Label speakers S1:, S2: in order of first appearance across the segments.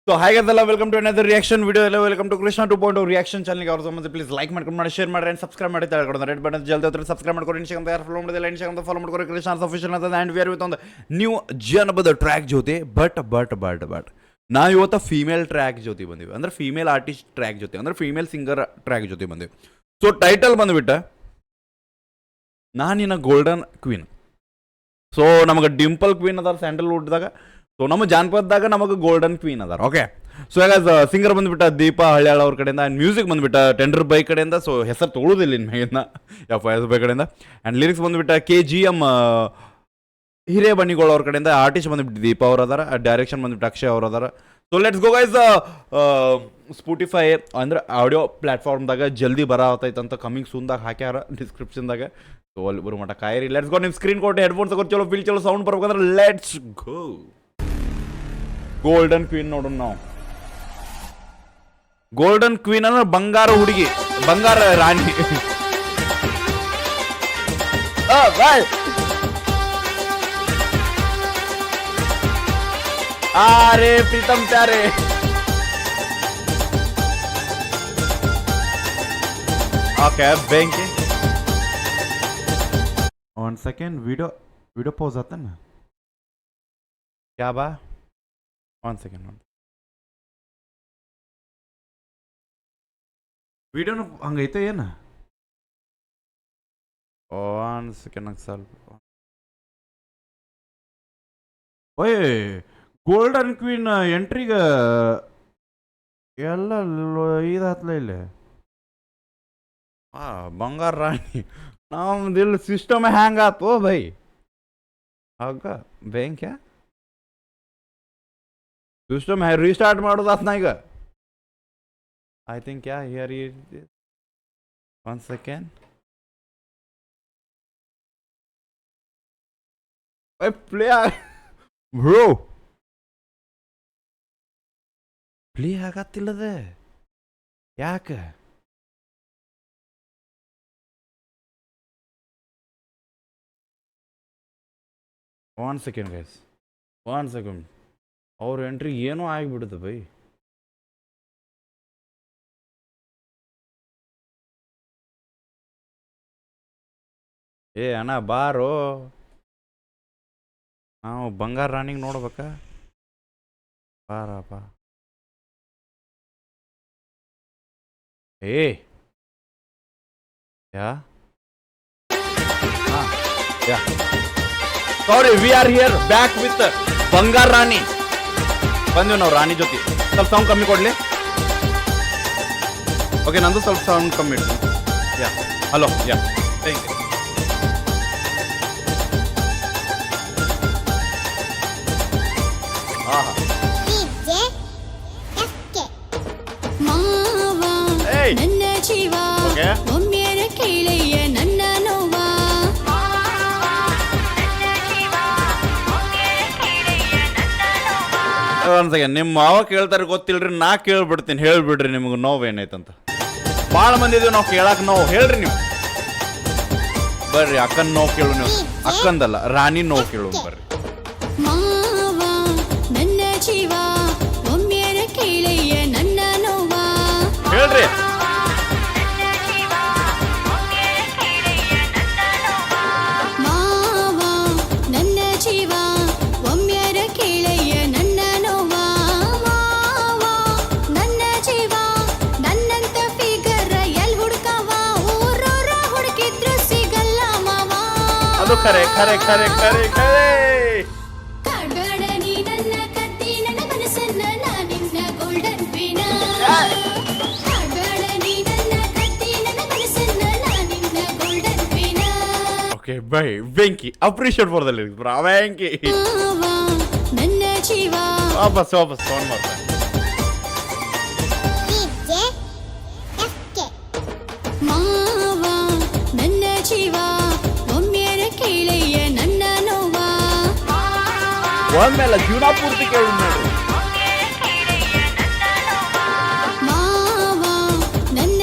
S1: So hi guys, welcome to another reaction video. Welcome to Krishna 2.0 reaction channel ಗೆ ಅವ್ರ ಸಂಬಂಧ please like ಮಾಡ್ಕೊಂಡು share ಮಾಡಿ and subscribe ಮಾಡಿ ತಗೊಳ್ಳಿ ರೆಡ್ ಬಟನ್ ಜಲ್ದಿ ಹತ್ರ ಸಬ್ಸ್ಕ್ರೈಬ್ ಮಾಡ್ಕೊಂಡು ಇನ್ಸ್ಟಾಗ್ರಾಮ್ ಯಾರು ಫಾಲೋ ಮಾಡಿಲ್ಲ ಇನ್ಸ್ಟಾಗ್ರಾಮ್ ಫಾಲೋ ಮಾಡ್ಕೊಂಡು ಕೃಷ್ಣ ಅಫಿಷಿಯಲ್ ಅಂತ ಆ್ಯಂಡ್ ವಿ ಆರ್ ವಿತ್ ಒಂದು ನ್ಯೂ ಜನಪದ ಟ್ರ್ಯಾಕ್ ಜೊತೆ ಬಟ್ ನಾವು ಇವತ್ತು ಫೀಮೇಲ್ ಟ್ರ್ಯಾಕ್ ಜೊತೆ ಬಂದಿವಿ ಅಂದ್ರೆ ಫೀಮೇಲ್ ಆರ್ಟಿಸ್ಟ್ ಟ್ರ್ಯಾಕ್ ಜೊತೆ ಅಂದ್ರೆ ಫೀಮೇಲ್ ಸಿಂಗರ್ ಟ್ರ್ಯಾಕ್ ಜೊತೆ ಬಂದಿವಿ. ಸೊ ಟೈಟಲ್ ಬಂದ್ಬಿಟ್ಟ ನಾನಿನ ಗೋಲ್ಡನ್ ಕ್ವೀನ್. ಸೊ ನಮಗೆ ಡಿಂಪಲ್ ಕ್ವೀನ್ ಅದಾರ ಸ್ಯಾಂಡಲ್ವುಡ್ದಾಗ, ಸೊ ನಮ್ಮ ಜಾನಪದದಾಗ ನಮಗೆ ಗೋಲ್ಡನ್ ಕ್ವೀನ್ ಅದಾರ. ಓಕೆ, ಸೊ ಈಗ ಸಿಂಗರ್ ಬಂದ್ಬಿಟ್ಟ ದೀಪಾ ಹಳ್ಯಾಳ್ ಅವ್ರ ಕಡೆಯಿಂದ ಆ್ಯಂಡ್ ಮ್ಯೂಸಿಕ್ ಬಂದ್ಬಿಟ್ಟ ಟೆಂಡರ್ ಬೈ ಕಡೆಯಿಂದ. ಸೊ ಹೆಸರು ತೊಗೊಳ್ಳೋದಿಲ್ಲ ಇನ್ನು ಮೇಗಿನ ಎಸ್ ಬೈ ಕಡೆಯಿಂದ ಆ್ಯಂಡ್ ಲಿರಿಕ್ಸ್ ಬಂದ್ಬಿಟ್ಟ KGM ಹಿರೇಬಣ್ಣಿಗಳು ಅವ್ರ ಕಡೆಯಿಂದ. ಆರ್ಟಿಸ್ಟ್ ಬಂದ್ಬಿಟ್ಟು ದೀಪಾ ಅವ್ರು ಅದಾರ, ಡೈರೆಕ್ಷನ್ ಬಂದ್ಬಿಟ್ಟು ಅಕ್ಷಯ್ ಅವ್ರು ಅದಾರ. So let's go guys. Spotify ಅಂದ್ರೆ ಆಡಿಯೋ ಪ್ಲಾಟ್ಫಾರ್ಮ್ದಾಗ ಜಲ್ದಿ ಬರತೈತಂತ ಕಮಿಂಗ್ ಸೂನ್ದಾಗ ಹಾಕ್ಯಾರ ಡಿಸ್ಕ್ರಿಪ್ಷನ್ದಾಗ. ಸೊ ಅಲ್ಲಿ ಬರೋ ಮಟ್ಟ ಕಾಯಿರಿ. Let's go. ನಿಮ್ಮ ಸ್ಕ್ರೀನ್ ಕೊಟ್ಟು ಹೆಡ್ಫೋನ್ಸ್ ತಗೋ, ಚಲೋ ಫೀಲ್ ಚಲೋ ಸೌಂಡ್ ಬರ್ಬೇಕಂದ್ರೆ ಲೆಟ್ಸ್ ಗೋ. ಗೋಲ್ಡನ್ ಕ್ವೀನ್ ನೋಡೋಣ ನಾವು. ಗೋಲ್ಡನ್ ಕ್ವೀನ್ ಅಂದ್ರೆ ಬಂಗಾರ ಹುಡುಗಿ, ಬಂಗಾರ ರಾಣಿ. ಅರೆ ಪ್ರೀತಮ್ ಪ್ಯಾರೆ. ಓಕೆ ಬೆಂಕಿ. ಒಂದು ಸೆಕೆಂಡ್ ವಿಡಿಯೋ ಪೌಸ್ ಆತನ ಕ್ಯಾ ಬಾ. ಒಂದು ಸೆಕೆಂಡ್ ವಿಡಿಯೋನು ಹಂಗೈತೆ ಏನು? ಒಂದು ಸೆಕೆಂಡ್ ನಂಗೆ ಸ್ವಲ್ಪ. ಓಯ್ ಗೋಲ್ಡನ್ ಕ್ವೀನ್ ಎಂಟ್ರಿಗೆ ಎಲ್ಲ ಇದು ಹತ್ಲ ಇಲ್ಲಿ. ಬಂಗಾರ ರಾಣಿ ನಮ್ದಿಲ್ಲ ಸಿಸ್ಟಮ್ ಹ್ಯಾಂಗ್ ಆತು ಭೈ. ಆಗ ಬೆಂಕ್ಯಾ ಸಿಸ್ಟಮ್ ರೀಸ್ಟಾರ್ಟ್ ಮಾಡೋದಾತ್ ನಾ ಈಗ. I think yeah here is one second. Play bro play ಆಗತ್ತಿಲ್ಲದೆ ಯಾಕೆ? One second guys, one second. ಅವ್ರ ಎಂಟ್ರಿ ಏನೋ ಆಗಿಬಿಡುತ್ತೆ ಬೈ. ಏ ಅಣ್ಣ ಬಾರೋ, ನಾವು ಬಂಗಾರ ರಾಣಿಗೆ ನೋಡ್ಬೇಕಾ? ಬಾರಪ್ಪ. ಏ yeah yeah sorry, we are here back with Bangara Rani. ಬಂದ್ವಿ ನಾವು ರಾಣಿ ಜೊತೆ. ಸ್ವಲ್ಪ ಸೌಂಡ್ ಕಮ್ಮಿ ಕೊಡ್ಲಿ. ಓಕೆ, ನಂದು ಸ್ವಲ್ಪ ಸೌಂಡ್ ಕಮ್ಮಿ ಇಡ್ತೀನಿ. ಯಾ ಹಲೋ, ಯಾ ಥ್ಯಾಂಕ್ ಯು. ಒಂದು ಸೆಕೆಂಡ್, ನಿಮ್ಮ ಮಾವ ಕೇಳ್ತಾರೆ ಗೊತ್ತಿಲ್ರಿ, ನಾ ಕೇಳ್ಬಿಡ್ತೀನಿ. ಹೇಳ್ಬಿಡ್ರಿ ನಿಮ್ಗೆ ನೋವು ಏನೈತಂತ. ಭಾಳ ಮಂದಿ ಇದೀವಿ ನಾವು ಕೇಳಕ್ಕೆ. ನೋವು ಹೇಳ್ರಿ ನೀವು. ಬರ್ರಿ ಅಕ್ಕನ ನೋವು ಕೇಳು ನೀವು. ಅಕ್ಕಂದಲ್ಲ, ರಾಣಿ ನೋವು ಕೇಳು ಬರ್ರಿ. ಹೇಳ್ರಿ. ಅದು ಖರೆ ಖರೆ ಖರೆ ಖರೆ ಖರೆ. ಓಕೆ ಬೈ ಬೆಂಕಿ. ಅಪ್ರಿಷಿಯೇಟ್ ಫಾರ್ ದ ಲಿರಿಕ್ಸ್ ಬ್ರಾ. ಬೆಂಕಿ ವಾಪಸ್ ಫೋನ್ ಮಾಡ್ತಾರೆ. ಒಮ್ಮೆಲ್ಲ ಜೀವನ ಪೂರ್ತಿ ಕೇಳಿ ನೋಡ್ರಿ.
S2: ನನ್ನ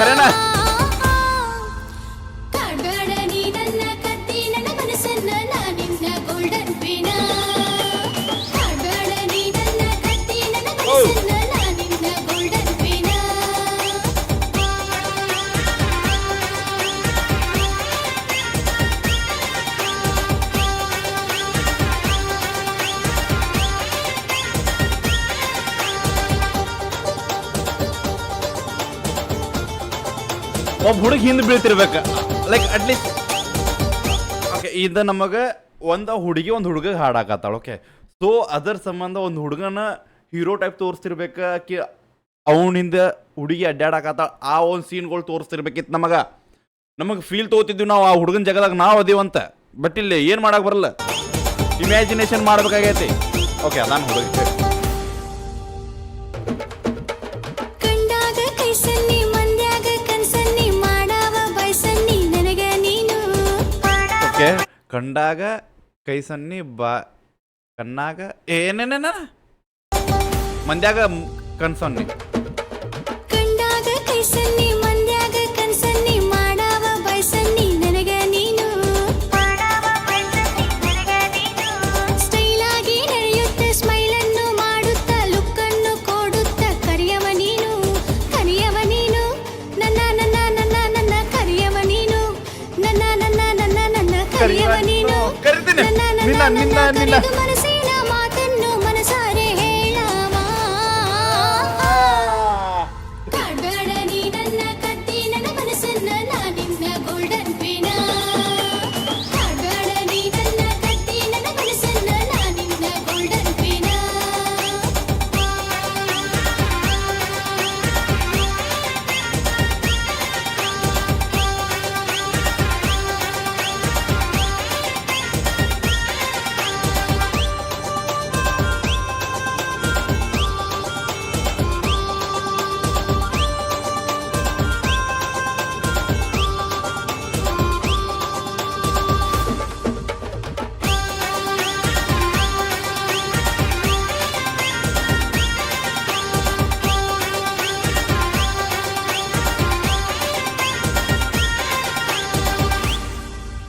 S1: ಖರೇನಾ?
S2: ಕಾಡ್ಬೇಡ ನೀ ನನ್ನ ಕತ್ತಿ ನನ್ನ ಮನಸ್ಸನ್ನ ನಾನಿನ್ನ ಗೋಲ್ಡನ್ ಪೀನಾ ಕಾಡ್ಬೇಡ ನೀ ನನ್ನ ಕತ್ತಿ ನನ್ನ ಮನಸ್ಸನ್ನ ನಾನಿನ್ನ ಗೋಲ್ಡನ್ ಪೀನಾ
S1: ಒಬ್ಬ ಹುಡುಗ ಹಿಂದೆ ಬೀಳ್ತಿರ್ಬೇಕು, ಲೈಕ್ ಅಟ್ಲೀಸ್ಟ್. ಓಕೆ, ಇದು ನಮಗೆ ಒಂದು ಹುಡುಗಿ ಒಂದು ಹುಡುಗ ಹಾಡಾಕತ್ತಾಳ. ಓಕೆ, ಸೊ ಅದರ ಸಂಬಂಧ ಒಂದು ಹುಡುಗನ ಹೀರೋ ಟೈಪ್ ತೋರಿಸ್ತಿರ್ಬೇಕು, ಆಕಿ ಅವನಿಂದ ಹುಡುಗಿ ಅಡ್ಡಾಡಕತ್ತಾಳ, ಆ ಒಂದು ಸೀನ್ಗಳು ತೋರಿಸ್ತಿರ್ಬೇಕಿತ್ತು. ನಮಗೆ ಫೀಲ್ ತೊಗೋತಿದ್ವಿ ನಾವು ಆ ಹುಡುಗನ ಜಾಗದಾಗ ನಾವು ಅದೇವಂತ. ಬಟ್ ಇಲ್ಲಿ ಏನು ಮಾಡಕ್ಕೆ ಬರಲ್ಲ, ಇಮ್ಯಾಜಿನೇಷನ್ ಮಾಡ್ಬೇಕಾಗೈತಿ. ಓಕೆ, ಅದಾನ ಹುಡುಗ.
S2: ಕಂಡಾಗ ಕೈ ಸನ್ನಿ ಮಂದ್ಯಾಗ ಕನ್ಸನ್ನಿ ಮಾಡಾವ ಬಯಸನ್ನಿ ನನಗ ನೀನು
S1: ಓಕೆ, ಕಂಡಾಗ ಕೈ ಸನ್ನಿ ಕಣ್ಣಾಗ ಏನೇನ ಮಂದ್ಯಾಗ ಕನ್ಸನ್ನಿ.
S2: ಕಂಡಾಗ ಕೈ ಸನ್ನಿ ಮಂದ್ಯಾಗ ಕನ್ಸನ್ನಿ ಮಾಡಾವ ಬಯಸನ್ನಿ ನನಗ ನೀನು ಸ್ಟೈಲ್ ಆಗಿ ನಡೆಯುತ್ತ ಸ್ಮೈಲ್ ಅನ್ನು ಮಾಡುತ್ತ ಲುಕ್ ಅನ್ನು ಕೊಡುತ್ತ ಕರಿಯವ ನೀನು ನನ್ನ ನನ್ನ ನನ್ನ ನನ್ನ ಕರಿಯವ ನೀನು ನನ್ನ ನನ್ನ ನನ್ನ ನನ್ನ ಕರಿಯವ ನೀನು
S1: ಕರಿತೀನಿ.
S2: ನನ್ನ
S1: ನಿನ್ನ
S2: ನನ್ನ
S1: ನಿನ್ನ
S2: ನನ್ನ
S1: ನಿನ್ನ
S2: ಕರೆದು ಮನಸ್ಸಿನ ಮಾತನ್ನು ಮನಸಾರೆ ಹೇಳವ ಕಾಡ್ಬೇಡ ನೀ ನನ್ನ ಕತ್ತಿ ನನ್ನ ಮನಸ್ಸನ್ನ ನಾನಿನ್ನ ಗೋಲ್ಡನ್ ಪೀನಾ ಕಾಡ್ಬೇಡ ನೀ ನನ್ನ ಕತ್ತಿ ನನ್ನ ಮನಸ್ಸನ್ನ ನಾನಿನ್ನ ಗೋಲ್ಡನ್ ಪೀನಾ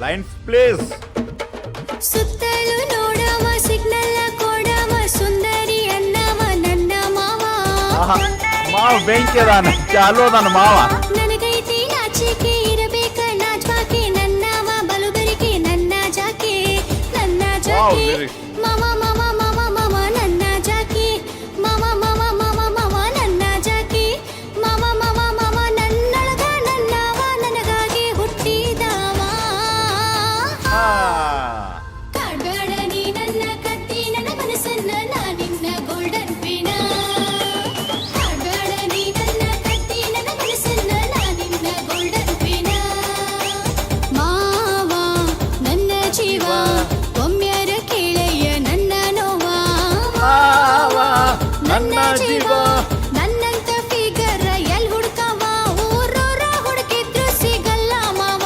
S1: ಲೈನ್ಸ್ ಪ್ಲೇಸ್.
S2: ಸುತ್ತಲೂ ನೋಡವ ಸಿಗ್ನಲ್ಲ ಕೊಡವ ಸುಂದರಿ ಅನ್ನವ ನನ್ನ ಮಾವ
S1: ಮಾವ ಬೆಂಕಿ ಅದಾನ, ಚಾಲು ಅದಾನ ಮಾವ.
S2: ನನಗೈತಿ ನಾಚಿಕೆ ಇರಬೇಕ ನಾಚ್ವಾಕೆ ನನ್ನವ ಬಲುಬರಿಕೆ ನನ್ನ ಜಾಕೆ
S1: very-
S2: ಮಾವ ಮಾವ ಮಾವ ಮಾವ ನನ್ನ ಜಾಕೆ ಮಾವ ಮಾವ ಮಾವ ಮಾವ ನನ್ನ ಜಾಕೆ ಮಾವ ಮಾವ ಮಾವ ನನ್ನೊಳಗ ನನ್ನವ ನನಗಾಗಿ ಹುಟ್ಟಿದವ ಕಾಡ್ಬೇಡ ನೀ ನನ್ನ ಕತ್ತಿ ನನ್ನ ಮನಸ್ಸನ್ನ ನಾನಿನ್ನ ಗೋಲ್ಡನ್ ಪೀನಾ ಕಾಡ್ಬೇಡ ನೀ ನನ್ನ ಕತ್ತಿ ನನ್ನ ಮನಸ್ಸನ್ನ ನಾನಿನ್ನ ಗೋಲ್ಡನ್ ಪೀನಾ ಮಾವ ನನ್ನ ಜೀವ ಒಮ್ಮೆರ ಕೇಳೆಯ ನನ್ನ ನೋವ
S1: ಮಾವ ನನ್ನ ಜೀವ.
S2: ನನ್ನಂತ ಫಿಗರ್ ಎಲ್ ಹುಡ್ಕವ ಊರೂರ ಹುಡುಕಿದ್ರು ಸಿಗಲ್ಲ ಮಾವ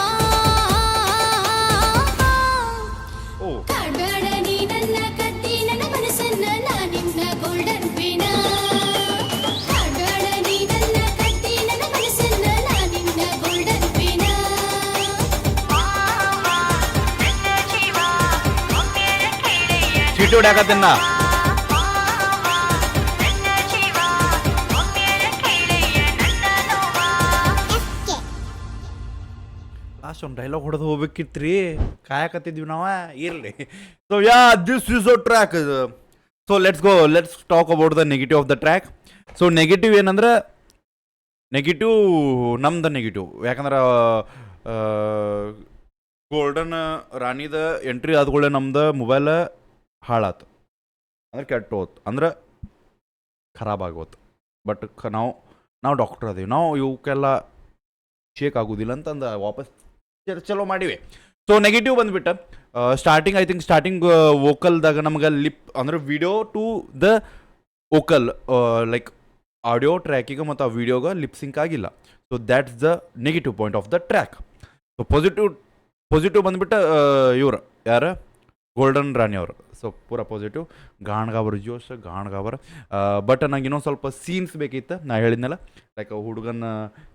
S1: ಓ,
S2: ಕಾಡ್ಬೇಡ ನೀ ನನ್ನ ಕತ್ತಿ ನನ್ನ ಮನಸ್ಸನ್ನ ನಾನಿನ್ನ ಗೋಲ್ಡನ್ ಪೀನಾ ಕಾಡ್ಬೇಡ ನೀ ನನ್ನ ಕತ್ತಿ ನನ್ನ ಮನಸ್ಸನ್ನ ನಾನಿನ್ನ ಗೋಲ್ಡನ್ ಪೀನಾ
S1: ಚೀಟಿ ಹೊಡ್ಯಾಕತ್ತೀನ. ಲಾಸ್ಟ್ ಒಂದು ಡೈಲಾಗ್ ಹೊಡೆದು ಹೋಗ್ಬೇಕಿತ್ರಿ, ಕಾಯಕತ್ತಿದ್ವಿ ನಾವು. ಇರಲಿ. So yeah, this is a track. So let's talk about the negative of the track. So negative ಏನಂದ್ರೆ, ನೆಗೆಟಿವ್ ನಮ್ದು ನೆಗೆಟಿವ್. ಯಾಕಂದ್ರೆ ಗೋಲ್ಡನ್ ರಾಣಿದ ಎಂಟ್ರಿ ಆದ್ಕೊಳ್ಳೆ ನಮ್ದು ಮೊಬೈಲ್ ಹಾಳಾತು, ಅಂದ್ರೆ ಕೆಟ್ಟು ಹೋತು, ಅಂದ್ರೆ ಖರಾಬ್ ಆಗೋತು. ಬಟ್ ನಾವು ಡಾಕ್ಟರ್ ಅದೀವಿ, ನಾವು ಇವಕ್ಕೆಲ್ಲ ಶೇಕ್ ಆಗೋದಿಲ್ಲ ಅಂತಂದು ವಾಪಸ್ ಚಲೋ ಮಾಡಿವಿ. ಸೊ ನೆಗೆಟಿವ್ ಬಂದ್ಬಿಟ್ಟು ಸ್ಟಾರ್ಟಿಂಗ್, ಐ ಥಿಂಕ್ ಸ್ಟಾರ್ಟಿಂಗ್ ವೋಕಲ್ದಾಗ ನಮ್ಗೆ ಲಿಪ್ ಅಂದ್ರೆ video to the vocal, like audio ಟ್ರ್ಯಾಕಿಗೆ ಮತ್ತು ಆ ವಿಡಿಯೋಗೆ ಲಿಪ್ ಸಿಂಕ್ ಆಗಿಲ್ಲ. So that's the negative point of the track. So positive ಬಂದ್ಬಿಟ್ಟು ಇವ್ರು ಯಾರು, ಗೋಲ್ಡನ್ ರಾಣಿ ಅವರು. ಸೊ ಪೂರ ಪಾಸಿಟಿವ್. ಗಾಣ್ಗಾಬರ್ ಜೋಶ್, ಗಾಣ್ಗಾಬರ್. ಬಟ್ ನಂಗೆ ಇನ್ನೊಂದು ಸ್ವಲ್ಪ ಸೀನ್ಸ್ ಬೇಕಿತ್ತು. ನಾ ಹೇಳಿದ್ನಲ್ಲ, ಲೈಕ್ ಹುಡುಗನ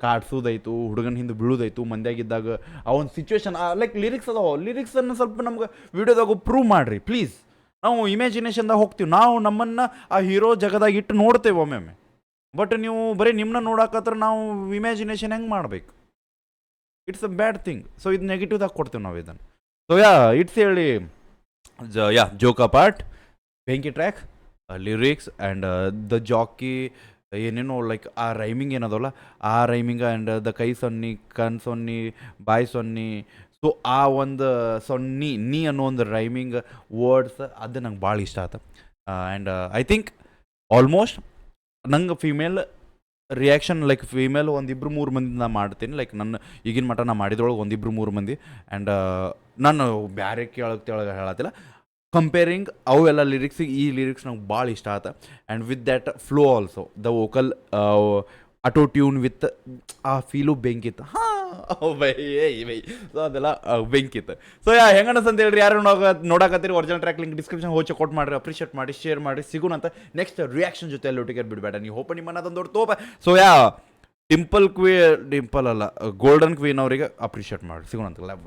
S1: ಕಾಡ್ಸೋದಾಯ್ತು, ಹುಡುಗನ ಹಿಂದೆ ಬೀಳೋದಾಯ್ತು, ಮಂದ್ಯಾಗಿದ್ದಾಗ ಆ ಒಂದು ಸಿಚುವೇಶನ್, ಲೈಕ್ ಲಿರಿಕ್ಸ್ ಅದಾವ, ಲಿರಿಕ್ಸನ್ನು ಸ್ವಲ್ಪ ನಮ್ಗೆ ವೀಡಿಯೋದಾಗ ಪ್ರೂವ್ ಮಾಡಿರಿ ಪ್ಲೀಸ್. ನಾವು ಇಮ್ಯಾಜಿನೇಷನ್ದಾಗ ಹೋಗ್ತೀವಿ, ನಾವು ನಮ್ಮನ್ನು ಆ ಹೀರೋ ಜಗದಾಗ ಇಟ್ಟು ನೋಡ್ತೇವೆ ಒಮ್ಮೊಮ್ಮೆ. ಬಟ್ ನೀವು ಬರೀ ನಿಮ್ಮನ್ನ ನೋಡಕತ್ರ ನಾವು ಇಮ್ಯಾಜಿನೇಷನ್ ಹೆಂಗೆ ಮಾಡಬೇಕು? It's a bad thing. So ಇದು ನೆಗೆಟಿವ್ದಾಗ ಕೊಡ್ತೇವೆ ನಾವು ಇದನ್ನು. ಸೊ ಇಟ್ಸ್ ಹೇಳಿ ಜೋಕ್ ಅಪಾರ್ಟ್, ಬೆಂಕಿ track, lyrics and the jockey ಏನೇನೋ ಲೈಕ್ ಆ ರೈಮಿಂಗ್ ಏನದಲ್ಲ, ಆ ರೈಮಿಂಗ್ ಆ್ಯಂಡ್ ದ ಕೈ ಸೊನ್ನಿ, ಕಣ್ ಸೊನ್ನಿ, ಬಾಯಿ ಸೊನ್ನಿ. ಸೊ ಆ ಒಂದು ಸೊನ್ನಿ ನೀ ಅನ್ನೋ ಒಂದು ರೈಮಿಂಗ್ ವರ್ಡ್ಸ್ ಅದು ನಂಗೆ ಭಾಳ ಇಷ್ಟ ಆಯ್ತು. ಆ್ಯಂಡ್ ಐ ಥಿಂಕ್ ಆಲ್ಮೋಸ್ಟ್ ನಂಗೆ ಫೀಮೇಲ್ ರಿಯಾಕ್ಷನ್, ಲೈಕ್ ಫೀಮೇಲ್ ಒಂದಿಬ್ರು ಮೂರು ಮಂದಿ ನಾನು ಮಾಡ್ತೀನಿ. ಲೈಕ್ ನನ್ನ ಈಗಿನ ಮಟ್ಟ ನಾ ಮಾಡಿದ್ರೊಳಗೆ ಒಂದಿಬ್ರು ಮೂರು ಮಂದಿ. ಆ್ಯಂಡ್ ನಾನು ಬೇರೆ ಕೇಳೋಕ್ಕೆ ಹೇಳತ್ತಿಲ್ಲ, ಕಂಪೇರಿಂಗ್ ಅವೆಲ್ಲ ಲಿರಿಕ್ಸಿಗೆ ಈ ಲಿರಿಕ್ಸ್ ನಂಗೆ ಭಾಳ ಇಷ್ಟ ಆಯ್ತು. And with that flow also, the vocal auto tune with ಆ ಫೀಲು ಬೆಂಕಿತ್ತು. ಬೈ. ಸೊ ಅದೆಲ್ಲ ಬೆಂಕಿತ್ತು. ಸೊ ಹೆಂಗೆ ಅನ್ಸ್ ಅಂತ ಹೇಳ್ರಿ, ಯಾರು ನೋಡಕತ್ತೀರಿ ಒರಿಜಿನಲ್ ಟ್ರ್ಯಾಕ್ ಲಿಂಕ್ ಡಿಸ್ಕ್ರಿಪ್ಷನ್ ಹೋಗಿ ಚೆಕ್ಔಟ್ ಮಾಡಿರಿ, ಅಪ್ರಿಷಿಯೇಟ್ ಮಾಡಿ, ಶೇರ್ ಮಾಡಿ. ಸಿಗೋಣಂತ ನೆಕ್ಸ್ಟ್ ರಿಯಾಕ್ಷನ್ ಜೊತೆ ಅಲ್ಲಿ ಒಟ್ಟಿಗೆ ಬಿಡಬೇಡ. ನೀವು ಹೋಪ ನಿಮ್ಮನ್ನ ಅದೊಂದು ದೊಡ್ಡ ತೋಪ. ಸೊ ಡಿಂಪಲ್ ಅಲ್ಲ, ಗೋಲ್ಡನ್ ಕ್ವೀನ್ ಅವರಿಗೆ ಅಪ್ರಿಷಿಯೇಟ್ ಮಾಡಿ. ಸಿಗೋಣಂತ ಲವ್.